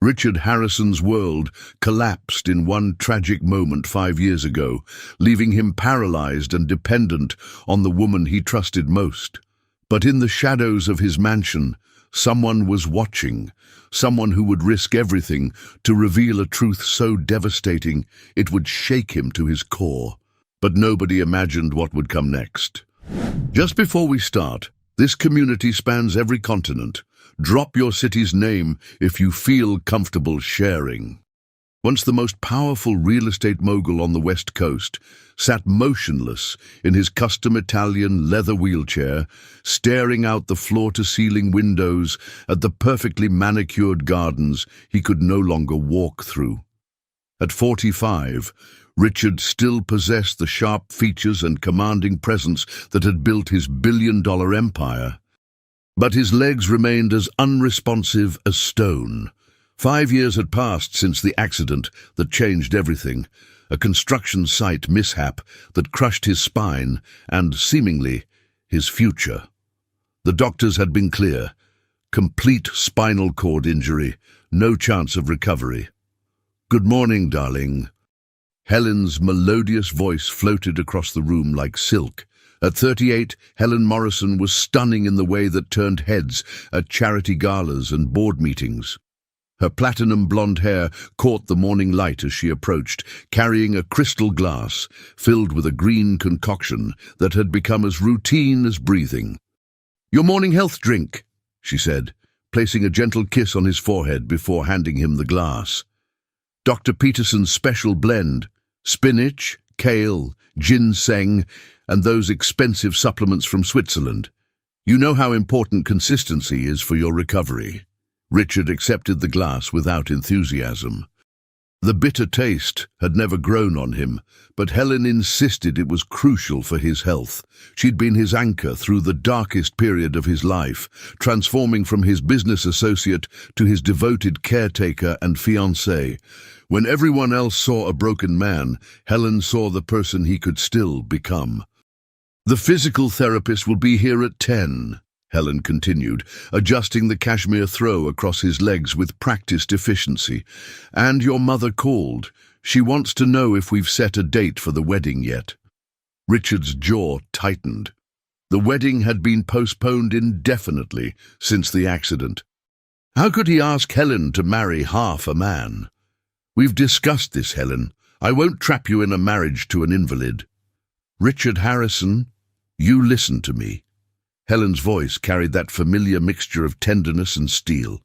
Richard Harrison's world collapsed in one tragic moment 5 years ago, leaving him paralyzed and dependent on the woman he trusted most. But in the shadows of his mansion, someone was watching, someone who would risk everything to reveal a truth so devastating it would shake him to his core. But nobody imagined what would come next. Just before we start, this community spans every continent. Drop your city's name if you feel comfortable sharing. Once the most powerful real estate mogul on the West Coast sat motionless in his custom Italian leather wheelchair, staring out the floor-to-ceiling windows at the perfectly manicured gardens he could no longer walk through. At 45, Richard still possessed the sharp features and commanding presence that had built his billion-dollar empire. But his legs remained as unresponsive as stone. 5 years had passed since the accident that changed everything, a construction site mishap that crushed his spine and, seemingly, his future. The doctors had been clear: complete spinal cord injury, no chance of recovery. "Good morning, darling." Helen's melodious voice floated across the room like silk. At 38, Helen Morrison was stunning in the way that turned heads at charity galas and board meetings. Her platinum blonde hair caught the morning light as she approached, carrying a crystal glass filled with a green concoction that had become as routine as breathing. "Your morning health drink," she said, placing a gentle kiss on his forehead before handing him the glass. Dr. Peterson's special blend: spinach, kale, ginseng, and those expensive supplements from Switzerland. You know how important consistency is for your recovery. Richard accepted the glass without enthusiasm. The bitter taste had never grown on him, but Helen insisted it was crucial for his health. She'd been his anchor through the darkest period of his life, transforming from his business associate to his devoted caretaker and fiancé. When everyone else saw a broken man, Helen saw the person he could still become. "The physical therapist will be here at 10, Helen continued, adjusting the cashmere throw across his legs with practiced efficiency. "And your mother called. She wants to know if we've set a date for the wedding yet." Richard's jaw tightened. The wedding had been postponed indefinitely since the accident. How could he ask Helen to marry half a man? "We've discussed this, Helen. I won't trap you in a marriage to an invalid." "Richard Harrison, you listen to me." Helen's voice carried that familiar mixture of tenderness and steel.